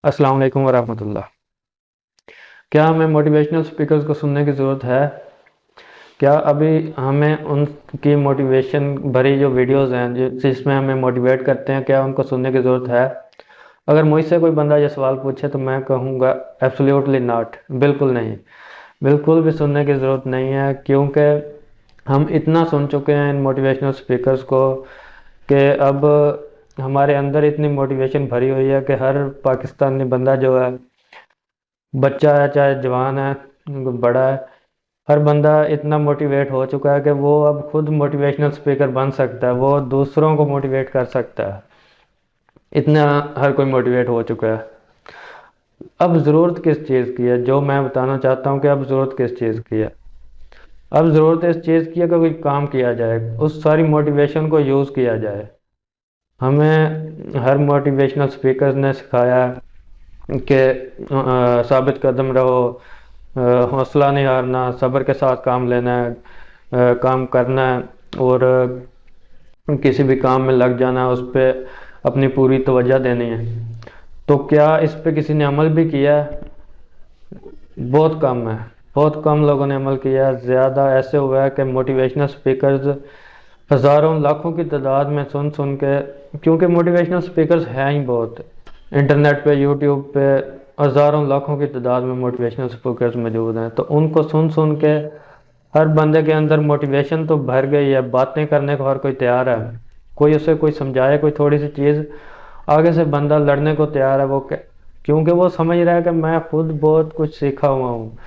अस्सलाम वालेकुम वरहमतुल्लाह। क्या हमें मोटिवेशनल स्पीकर्स को सुनने की ज़रूरत है? क्या अभी हमें उनकी मोटिवेशन भरी जो वीडियोस हैं जिसमें हमें मोटिवेट करते हैं, क्या उनको सुनने की ज़रूरत है? अगर मुझसे कोई बंदा ये सवाल पूछे तो मैं कहूँगा एब्सोल्युटली नॉट, बिल्कुल नहीं। बिल्कुल भी सुनने की ज़रूरत नहीं है, क्योंकि हम इतना सुन चुके हैं इन मोटिवेशनल स्पीकर्स को कि अब हमारे अंदर इतनी मोटिवेशन भरी हुई है कि हर पाकिस्तानी बंदा जो है, बच्चा है चाहे जवान है बड़ा है, हर बंदा इतना मोटिवेट हो चुका है कि वो अब खुद मोटिवेशनल स्पीकर बन सकता है, वो दूसरों को मोटिवेट कर सकता है। इतना हर कोई मोटिवेट हो चुका है। अब ज़रूरत किस चीज़ की है? जो मैं बताना चाहता हूँ कि अब ज़रूरत किस चीज़ की है। अब ज़रूरत इस चीज़ की है कि कोई काम किया जाए, उस सारी मोटिवेशन को यूज़ किया जाए। हमें हर मोटिवेशनल स्पीकर ने सिखाया कि साबित कदम रहो, हौसला नहीं हारना, सब्र के साथ काम लेना है, काम करना है, और किसी भी काम में लग जाना है, उस पर अपनी पूरी तवज्जो देनी है। तो क्या इस पे किसी ने अमल भी किया है? बहुत कम है। बहुत कम लोगों ने अमल किया है। ज़्यादा ऐसे हुआ है कि मोटिवेशनल स्पीकर्स हज़ारों लाखों की तादाद में सुन सुन के, क्योंकि मोटिवेशनल स्पीकर्स हैं ही बहुत, इंटरनेट पे यूट्यूब पे हज़ारों लाखों की तादाद में मोटिवेशनल स्पीकर्स मौजूद हैं, तो उनको सुन सुन के हर बंदे के अंदर मोटिवेशन तो भर गई है, बातें करने को हर कोई तैयार है। कोई उसे कोई समझाए कोई थोड़ी सी चीज़, आगे से बंदा लड़ने को तैयार है। क्योंकि वो समझ रहा है कि मैं खुद बहुत कुछ सीखा हुआ हूँ।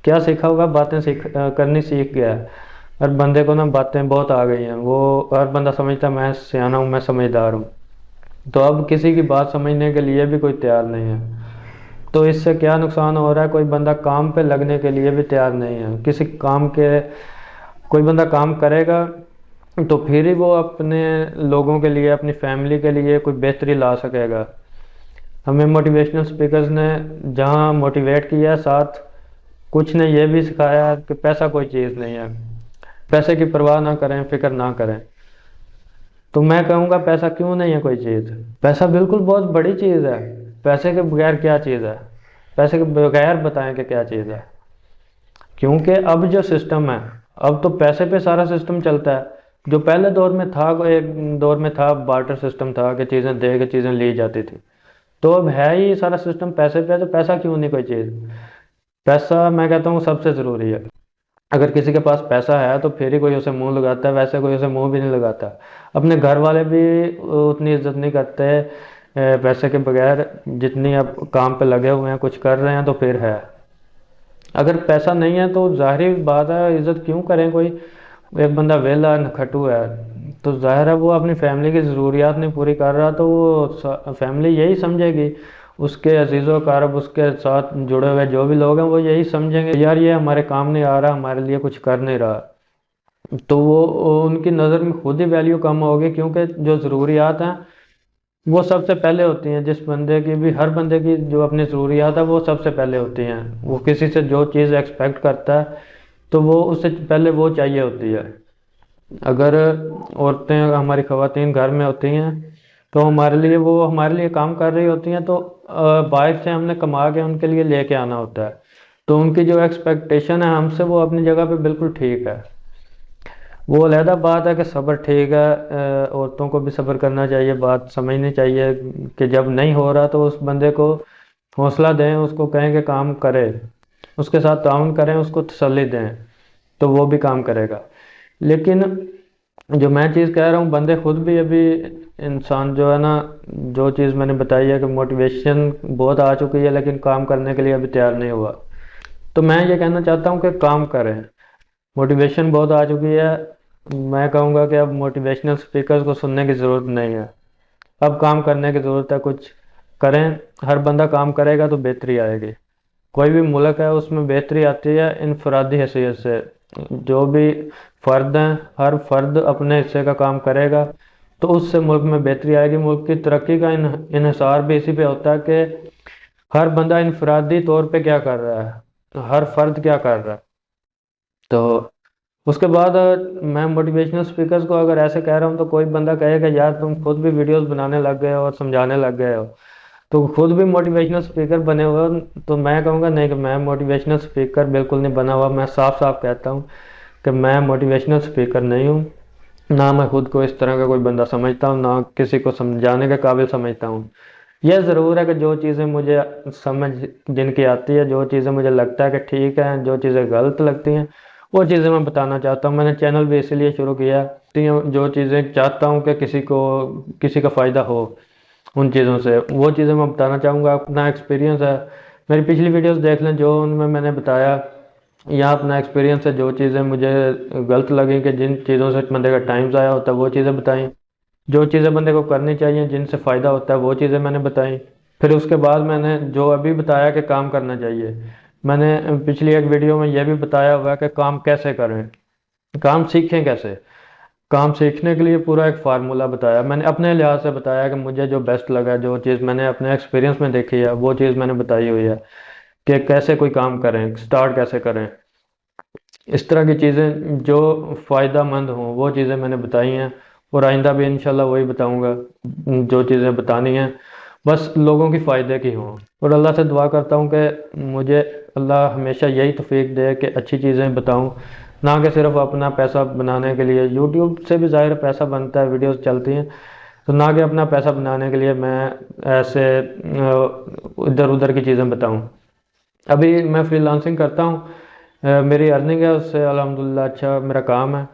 क्या सीखा होगा? बातें करनी सीख गया है। हर बंदे को ना बातें बहुत आ गई हैं, वो हर बंदा समझता है मैं सियाना हूँ, मैं समझदार हूँ। तो अब किसी की बात समझने के लिए भी कोई तैयार नहीं है। तो इससे क्या नुकसान हो रहा है? कोई बंदा काम पे लगने के लिए भी तैयार नहीं है। किसी काम के कोई बंदा काम करेगा तो फिर ही वो अपने लोगों के लिए, अपनी फैमिली के लिए कोई बेहतरी ला सकेगा। हमें मोटिवेशनल स्पीकर्स ने जहाँ मोटिवेट किया, साथ कुछ ने ये भी सिखाया कि पैसा कोई चीज़ नहीं है, पैसे की परवाह ना करें, फिक्र ना करें। तो मैं कहूँगा पैसा क्यों नहीं है कोई चीज़? पैसा बिल्कुल बहुत बड़ी चीज़ है। पैसे के बगैर क्या चीज़ है? पैसे के बगैर बताएं कि क्या चीज़ है। क्योंकि अब जो सिस्टम है, अब तो पैसे पे सारा सिस्टम चलता है। जो पहले दौर में था, कोई एक दौर में था बार्टर सिस्टम था कि चीज़ें दे के चीज़ें ली जाती थी। तो अब है ही सारा सिस्टम पैसे पे, तो पैसा क्यों नहीं कोई चीज़? पैसा मैं कहता हूँ सबसे ज़रूरी है। अगर किसी के पास पैसा है तो फिर ही कोई उसे मुंह लगाता है, वैसे कोई उसे मुंह भी नहीं लगाता। अपने घर वाले भी उतनी इज्जत नहीं करते पैसे के बगैर, जितनी अब काम पे लगे हुए हैं, कुछ कर रहे हैं तो फिर है। अगर पैसा नहीं है तो जाहिर बात है, इज्जत क्यों करें कोई? एक बंदा वेला नखटू है, तो जाहिर है वो अपनी फैमिली की ज़रूरियात नहीं पूरी कर रहा, तो वो फैमिली यही समझेगी, उसके अजीज़ो कारब, उसके साथ जुड़े हुए जो भी लोग हैं वो यही समझेंगे यार ये हमारे काम नहीं आ रहा, हमारे लिए कुछ कर नहीं रहा। तो वो उनकी नज़र में खुद ही वैल्यू कम होगी, क्योंकि जो ज़रूरियात हैं वो सबसे पहले होती हैं। जिस बंदे की भी, हर बंदे की जो अपनी ज़रूरियात है वो सबसे पहले होती हैं। वो किसी से जो चीज़ एक्सपेक्ट करता है तो वो उससे पहले वो चाहिए होती है। अगर औरतें, हमारी ख़वातीन घर में होती हैं तो हमारे लिए, वो हमारे लिए काम कर रही होती हैं, तो बाहर से हमने कमा के उनके लिए लेके आना होता है। तो उनकी जो एक्सपेक्टेशन है हमसे, वो अपनी जगह पे बिल्कुल ठीक है। वो अलहदा बात है कि सब्र ठीक है, औरतों को भी सब्र करना चाहिए, बात समझनी चाहिए कि जब नहीं हो रहा तो उस बंदे को हौसला दें, उसको कहें कि काम करे, उसके साथ ताउन करें, उसको तसल्ली दें, तो वो भी काम करेगा। लेकिन जो मैं चीज़ कह रहा हूँ, बंदे खुद भी अभी, इंसान जो है ना, जो चीज़ मैंने बताई है कि मोटिवेशन बहुत आ चुकी है लेकिन काम करने के लिए अभी तैयार नहीं हुआ। तो मैं ये कहना चाहता हूँ कि काम करें। मोटिवेशन बहुत आ चुकी है। मैं कहूँगा कि अब मोटिवेशनल स्पीकर्स को सुनने की ज़रूरत नहीं है, अब काम करने की ज़रूरत है। कुछ करें, हर बंदा काम करेगा तो बेहतरी आएगी। कोई भी मुल्क है उसमें बेहतरी आती है इनफरादी हैसियत से। जो भी फ़र्द हैं, हर फर्द अपने हिस्से का काम करेगा तो उससे मुल्क में बेहतरी आएगी। मुल्क की तरक्की का इन्हिसार भी इसी पे होता है कि हर बंदा इनफरादी तौर पे क्या कर रहा है, हर फर्द क्या कर रहा है। तो उसके बाद मैं मोटिवेशनल स्पीकर्स को अगर ऐसे कह रहा हूँ तो कोई बंदा कहेगा यार तुम खुद भी वीडियोस बनाने लग गए हो और समझाने लग गए हो। تو خود بھی موٹیویشنل اسپیکر بنے ہوئے ہو، تو میں کہوں گا نہیں کہ میں موٹیویشنل اسپیکر بالکل نہیں بنا ہوا. میں صاف صاف کہتا ہوں کہ میں موٹیویشنل اسپیکر نہیں ہوں. نہ میں خود کو اس طرح کا کوئی بندہ سمجھتا ہوں، نہ کسی کو سمجھانے کے قابل سمجھتا ہوں. یہ ضرور ہے کہ جو چیزیں مجھے سمجھ جن کی آتی ہے، جو چیزیں مجھے لگتا ہے کہ ٹھیک ہے، جو چیزیں غلط لگتی ہیں وہ چیزیں میں بتانا چاہتا ہوں. میں نے چینل بھی اسی لیے شروع کیا ہے، جو چیزیں چاہتا ہوں کہ کسی کا فائدہ ہو ان چیزوں سے، وہ چیزیں میں بتانا چاہوں گا. اپنا ایکسپیرینس ہے، میری پچھلی ویڈیوز دیکھ لیں، جو ان میں نے بتایا یا اپنا ایکسپیرینس ہے. جو چیزیں مجھے غلط لگیں کہ جن چیزوں سے بندے کا ٹائم ضائع ہوتا ہے وہ چیزیں بتائیں، جو چیزیں بندے کو کرنی چاہیے جن سے فائدہ ہوتا ہے وہ چیزیں میں نے بتائیں. پھر اس کے بعد میں نے جو ابھی بتایا کہ کام کرنا چاہیے، میں نے پچھلی ایک ویڈیو میں یہ بھی بتایا ہوا ہے کہ کام کیسے کریں، کام سیکھیں کیسے. کام سیکھنے کے لیے پورا ایک فارمولہ بتایا میں نے، اپنے لحاظ سے بتایا کہ مجھے جو بیسٹ لگا، جو چیز میں نے اپنے ایکسپیرینس میں دیکھی ہے وہ چیز میں نے بتائی ہوئی ہے کہ کیسے کوئی کام کریں، سٹارٹ کیسے کریں. اس طرح کی چیزیں جو فائدہ مند ہوں وہ چیزیں میں نے بتائی ہیں، اور آئندہ بھی انشاءاللہ وہی بتاؤں گا. جو چیزیں بتانی ہیں بس لوگوں کی فائدے کی ہوں. اور اللہ سے دعا کرتا ہوں کہ مجھے اللہ ہمیشہ یہی توفیق دے کہ اچھی چیزیں بتاؤں، نہ کہ صرف اپنا پیسہ بنانے کے لیے. یوٹیوب سے بھی ظاہر پیسہ بنتا ہے، ویڈیوز چلتی ہیں، تو نہ کہ اپنا پیسہ بنانے کے لیے میں ایسے ادھر ادھر کی چیزیں بتاؤں. ابھی میں فری لانسنگ کرتا ہوں، میری ارننگ ہے، اس سے الحمدللہ اچھا میرا کام ہے.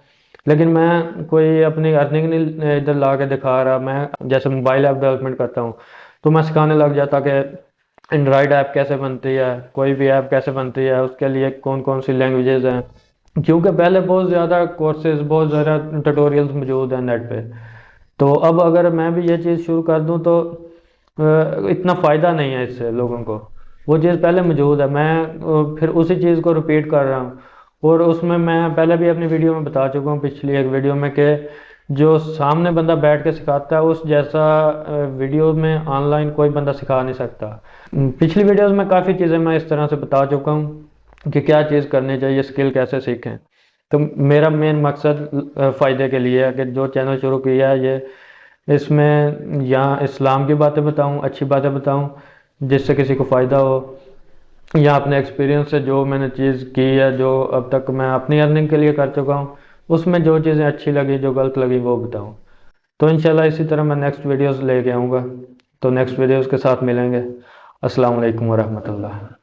لیکن میں کوئی اپنی ارننگ نہیں ادھر لا کے دکھا رہا. میں جیسے موبائل ایپ ڈیولپمنٹ کرتا ہوں تو میں سکھانے لگ جاتا کہ اینڈرائڈ ایپ کیسے بنتی ہے، کوئی بھی ایپ کیسے بنتی ہے، اس کے لیے کون کون سی لینگویجز ہیں. کیونکہ پہلے بہت زیادہ کورسز، بہت زیادہ ٹیٹوریلز موجود ہیں نیٹ پہ. تو اب اگر میں بھی یہ چیز شروع کر دوں تو اتنا فائدہ نہیں ہے اس سے لوگوں کو. وہ چیز پہلے موجود ہے، میں پھر اسی چیز کو رپیٹ کر رہا ہوں. اور اس میں پہلے بھی اپنی ویڈیو میں بتا چکا ہوں، پچھلی ایک ویڈیو میں، کہ جو سامنے بندہ بیٹھ کے سکھاتا ہے اس جیسا ویڈیو میں آن لائن کوئی بندہ سکھا نہیں سکتا. پچھلی ویڈیوز میں کافی چیزیں میں اس طرح سے بتا چکا ہوں کہ کیا چیز کرنی چاہیے، اسکل کیسے سیکھیں. تو میرا مین مقصد فائدے کے لیے ہے کہ جو چینل شروع کیا ہے یہ، اس میں یا اسلام کی باتیں بتاؤں، اچھی باتیں بتاؤں جس سے کسی کو فائدہ ہو، یا اپنے ایکسپیرینس سے جو میں نے چیز کی ہے، جو اب تک میں اپنی ارننگ کے لیے کر چکا ہوں، اس میں جو چیزیں اچھی لگی، جو غلط لگی وہ بتاؤں. تو انشاءاللہ اسی طرح میں نیکسٹ ویڈیوز لے کے آؤں گا. تو نیکسٹ ویڈیوز کے ساتھ ملیں گے. السلام علیکم ورحمۃ اللہ.